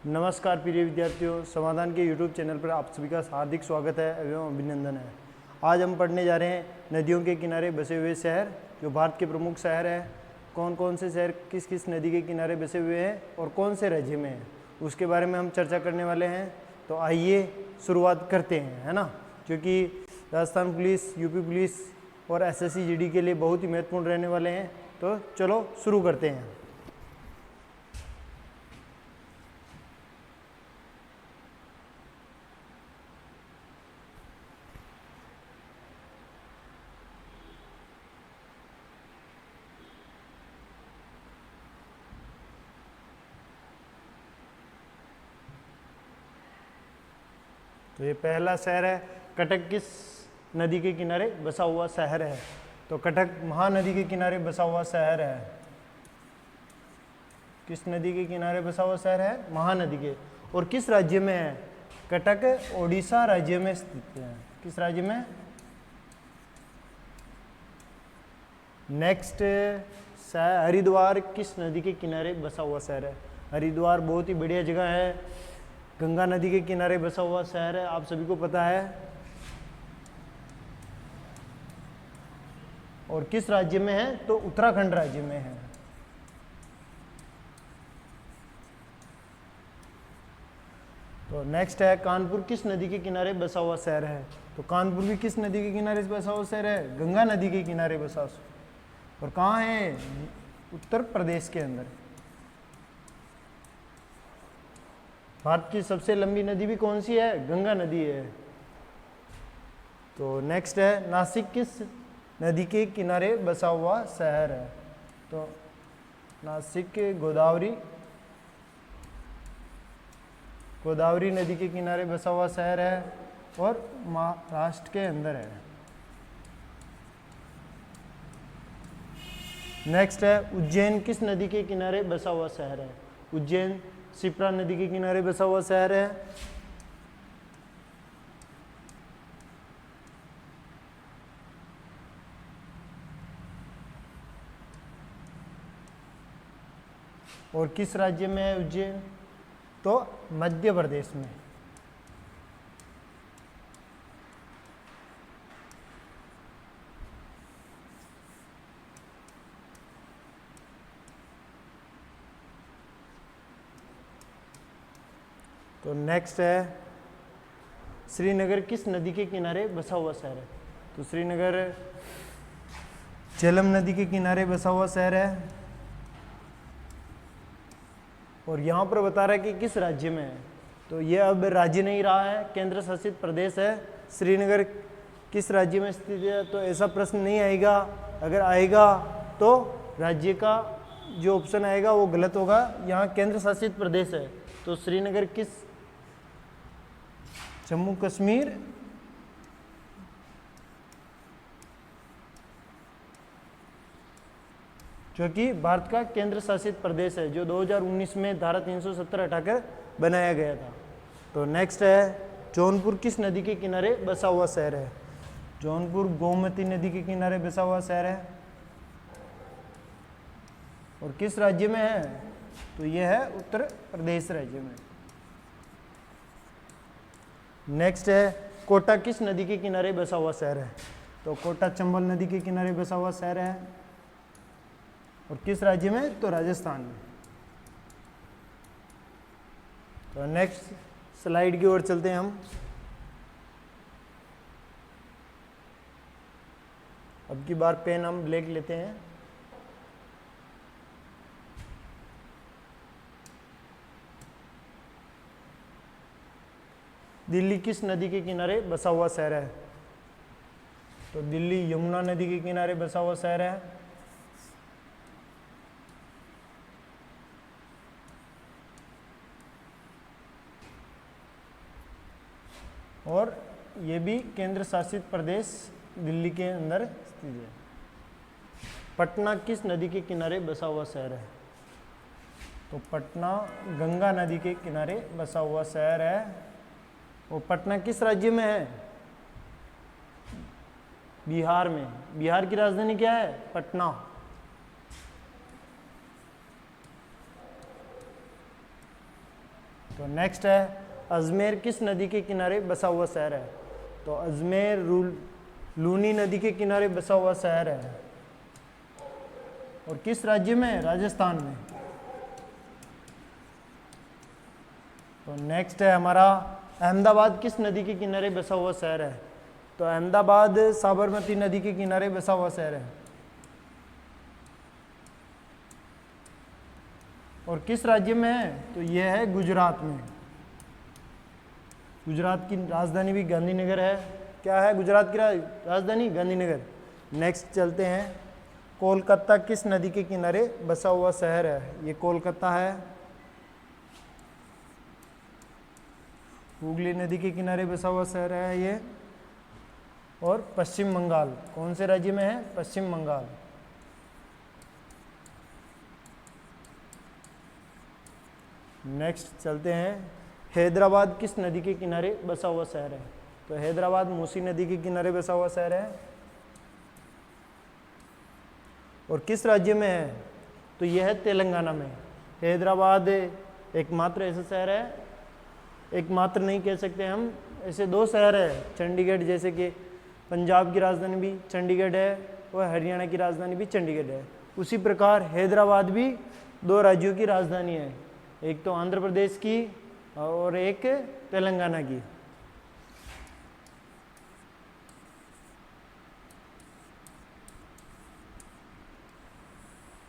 नमस्कार प्रिय विद्यार्थियों, समाधान के YouTube चैनल पर आप सभी का हार्दिक स्वागत है एवं अभिनंदन है। आज हम पढ़ने जा रहे हैं नदियों के किनारे बसे हुए शहर, जो भारत के प्रमुख शहर हैं। कौन कौन से शहर किस किस नदी के किनारे बसे हुए हैं और कौन से राज्य में हैं, उसके बारे में हम चर्चा करने वाले हैं। तो आइए शुरुआत करते हैं, है ना, क्योंकि राजस्थान पुलिस, यूपी पुलिस और SSC GD के लिए बहुत ही महत्वपूर्ण रहने वाले हैं। तो चलो शुरू करते हैं। तो ये पहला शहर है, कटक किस नदी के किनारे बसा हुआ शहर है? तो कटक महानदी के किनारे बसा हुआ शहर है। किस नदी के किनारे बसा हुआ शहर है? महानदी के। और किस राज्य में है? कटक ओडिशा राज्य में स्थित है। किस राज्य में? नेक्स्ट, हरिद्वार किस नदी के किनारे बसा हुआ शहर है? हरिद्वार बहुत ही बढ़िया जगह है, गंगा नदी के किनारे बसा हुआ शहर है, आप सभी को पता है। और किस राज्य में है? तो उत्तराखंड राज्य में है। तो नेक्स्ट है, कानपुर किस नदी के किनारे बसा हुआ शहर है? तो कानपुर भी किस नदी के किनारे बसा हुआ शहर है? गंगा नदी के किनारे बसा हुआ। और कहाँ है? उत्तर प्रदेश के अंदर। भारत की सबसे लंबी नदी भी कौन सी है? गंगा नदी है। तो नेक्स्ट है, नासिक किस नदी के किनारे बसा हुआ शहर है? तो नासिक गोदावरी नदी के किनारे बसा हुआ शहर है और महाराष्ट्र के अंदर है। नेक्स्ट है, उज्जैन किस नदी के किनारे बसा हुआ शहर है? उज्जैन शिप्रा नदी के किनारे बसा हुआ शहर है। और किस राज्य में है उज्जैन? तो मध्य प्रदेश में। तो नेक्स्ट है, श्रीनगर किस नदी के किनारे बसा हुआ शहर है? तो श्रीनगर झेलम नदी के किनारे बसा हुआ शहर है। और यहाँ पर बता रहा है कि किस राज्य में है। तो ये अब राज्य नहीं रहा है, केंद्र शासित प्रदेश है। श्रीनगर किस राज्य में स्थित है? तो ऐसा प्रश्न नहीं आएगा। अगर आएगा तो राज्य का जो ऑप्शन आएगा वो गलत होगा। यहाँ केंद्र शासित प्रदेश है। तो श्रीनगर किस? जम्मू कश्मीर जो कि भारत का केंद्र शासित प्रदेश है, जो 2019 में धारा 370 हटाकर बनाया गया था। तो नेक्स्ट है, जौनपुर किस नदी के किनारे बसा हुआ शहर है? जौनपुर गोमती नदी के किनारे बसा हुआ शहर है। और किस राज्य में है? तो यह है उत्तर प्रदेश राज्य में। नेक्स्ट है, कोटा किस नदी के किनारे बसा हुआ शहर है? तो कोटा चंबल नदी के किनारे बसा हुआ शहर है। और किस राज्य में? तो राजस्थान में। तो नेक्स्ट स्लाइड की ओर चलते हैं हम। अब की बार पेन हम ब्लैक लेते हैं। दिल्ली किस नदी के किनारे बसा हुआ शहर है? तो दिल्ली यमुना नदी के किनारे बसा हुआ शहर है। और ये भी केंद्र शासित प्रदेश दिल्ली के अंदर स्थित है। पटना किस नदी के किनारे बसा हुआ शहर है? तो पटना गंगा नदी के किनारे बसा हुआ शहर है। और पटना किस राज्य में है? बिहार में। बिहार की राजधानी क्या है? पटना। तो नेक्स्ट है अजमेर किस नदी के किनारे बसा हुआ शहर है? तो अजमेर लूनी नदी के किनारे बसा हुआ शहर है। और किस राज्य में? राजस्थान में। तो नेक्स्ट है हमारा अहमदाबाद किस नदी के किनारे बसा हुआ शहर है? तो अहमदाबाद साबरमती नदी के किनारे बसा हुआ शहर है। और किस राज्य में है? तो यह है गुजरात में। गुजरात की राजधानी भी गांधीनगर है। क्या है गुजरात की राजधानी? गांधीनगर। नेक्स्ट चलते हैं, कोलकाता किस नदी के किनारे बसा हुआ शहर है? ये कोलकाता है, हुगली नदी के किनारे बसा हुआ शहर है ये। और पश्चिम बंगाल कौन से राज्य में है? पश्चिम बंगाल। नेक्स्ट चलते हैं, हैदराबाद किस नदी के किनारे बसा हुआ शहर है? तो हैदराबाद मूसी नदी के किनारे बसा हुआ शहर है। और किस राज्य में है? तो यह है तेलंगाना में। हैदराबाद एकमात्र ऐसा शहर है, एकमात्र नहीं कह सकते हम, ऐसे दो शहर है, चंडीगढ़ जैसे कि पंजाब की राजधानी भी चंडीगढ़ है और हरियाणा की राजधानी भी चंडीगढ़ है, उसी प्रकार हैदराबाद भी दो राज्यों की राजधानी है, एक तो आंध्र प्रदेश की और एक तेलंगाना की।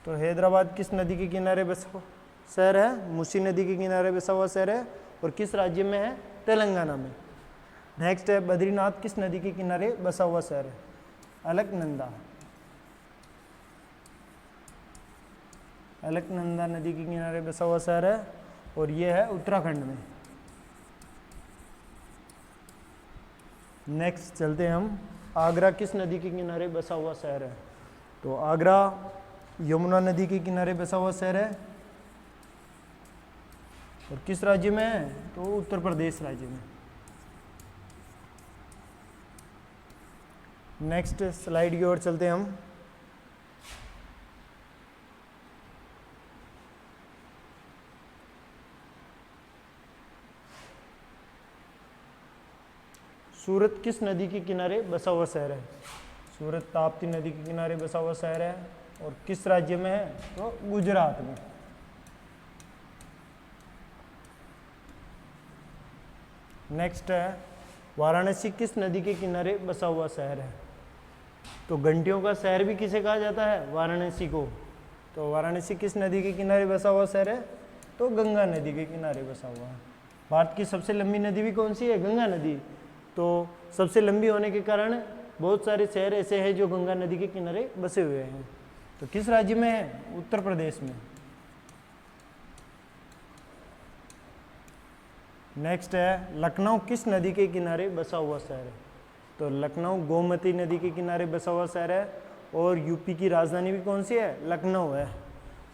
तो हैदराबाद किस नदी के किनारे बसा हुआ शहर है? मूसी नदी के किनारे बसा हुआ शहर है। और किस राज्य में है? तेलंगाना में। नेक्स्ट है, बद्रीनाथ किस नदी के किनारे बसा हुआ शहर है? अलकनंदा। अलकनंदा नदी के किनारे बसा हुआ शहर है और यह है उत्तराखंड में। नेक्स्ट चलते हैं हम, आगरा किस नदी के किनारे बसा हुआ शहर है? तो आगरा यमुना नदी के किनारे बसा हुआ शहर है। और किस राज्य में है? तो उत्तर प्रदेश राज्य में। नेक्स्ट स्लाइड की ओर चलते हैं हम। सूरत किस नदी के किनारे बसा हुआ शहर है? सूरत ताप्ती नदी के किनारे बसा हुआ शहर है। और किस राज्य में है? तो गुजरात में। नेक्स्ट है, वाराणसी किस नदी के किनारे बसा हुआ शहर है? तो घंटियों का शहर भी किसे कहा जाता है? वाराणसी को। तो वाराणसी किस नदी के किनारे बसा हुआ शहर है? तो गंगा नदी के किनारे बसा हुआ है। भारत की सबसे लंबी नदी भी कौन सी है? गंगा नदी। तो सबसे लंबी होने के कारण बहुत सारे शहर ऐसे हैं जो गंगा नदी के किनारे बसे हुए हैं। तो किस राज्य में है? उत्तर प्रदेश में। नेक्स्ट है, लखनऊ किस नदी के किनारे बसा हुआ शहर है? तो लखनऊ गोमती नदी के किनारे बसा हुआ शहर है। और यूपी की राजधानी भी कौन सी है? लखनऊ है।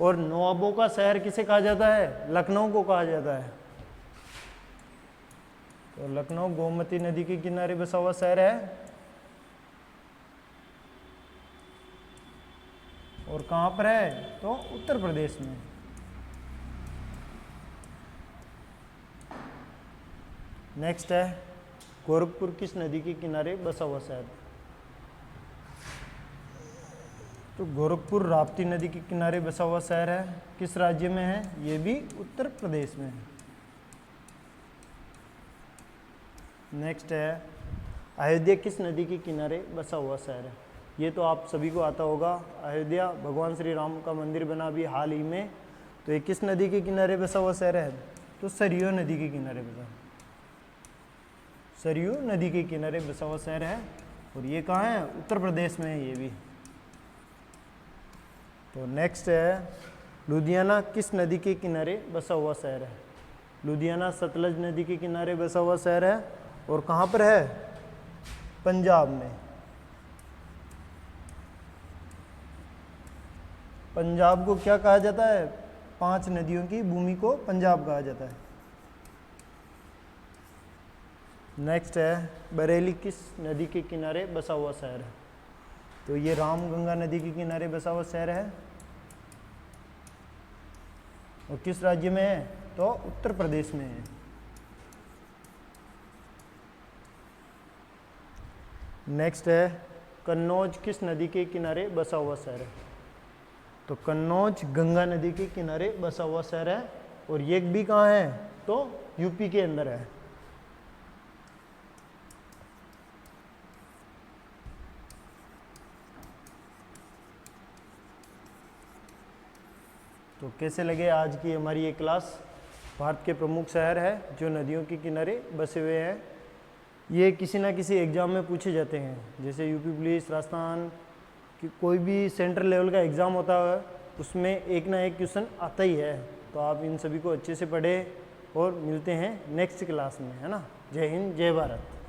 और नवाबों का शहर किसे कहा जाता है? लखनऊ को कहा जाता है। तो लखनऊ गोमती नदी के किनारे बसा हुआ शहर है। और कहाँ पर है? तो उत्तर प्रदेश में। नेक्स्ट है, गोरखपुर किस नदी के किनारे बसा हुआ शहर? तो गोरखपुर राप्ती नदी के किनारे बसा हुआ शहर है। किस राज्य में है? ये भी उत्तर प्रदेश में है। नेक्स्ट है, अयोध्या किस नदी के किनारे बसा हुआ शहर है? ये तो आप सभी को आता होगा, अयोध्या भगवान श्री राम का मंदिर बना अभी हाल ही में। तो ये किस नदी के किनारे बसा हुआ शहर है? तो सरयू नदी के किनारे बसा, सरयू नदी के किनारे बसा हुआ शहर है। और ये कहाँ है? उत्तर प्रदेश में है ये भी। तो नेक्स्ट है, लुधियाना किस नदी के किनारे बसा हुआ शहर है? लुधियाना सतलज नदी के किनारे बसा हुआ शहर है। और कहाँ पर है? पंजाब में। पंजाब को क्या कहा जाता है? 5 नदियों की भूमि को पंजाब कहा जाता है। नेक्स्ट है, बरेली किस नदी के किनारे बसा हुआ शहर है? तो ये रामगंगा नदी के किनारे बसा हुआ शहर है। और किस राज्य में है? तो तो उत्तर प्रदेश में है। नेक्स्ट है कन्नौज किस नदी के किनारे बसा हुआ शहर है? तो कन्नौज गंगा नदी के किनारे बसा हुआ शहर है, और ये भी कहाँ है? तो यूपी के अंदर है। तो कैसे लगे आज की हमारी ये क्लास? भारत के प्रमुख शहर है जो नदियों के किनारे बसे हुए हैं। ये किसी ना किसी एग्ज़ाम में पूछे जाते हैं, जैसे यूपी पुलिस, राजस्थान कि कोई भी सेंट्रल लेवल का एग्ज़ाम होता है उसमें एक ना एक क्वेश्चन आता ही है। तो आप इन सभी को अच्छे से पढ़ें और मिलते हैं नेक्स्ट क्लास में, है ना। जय हिंद, जय भारत।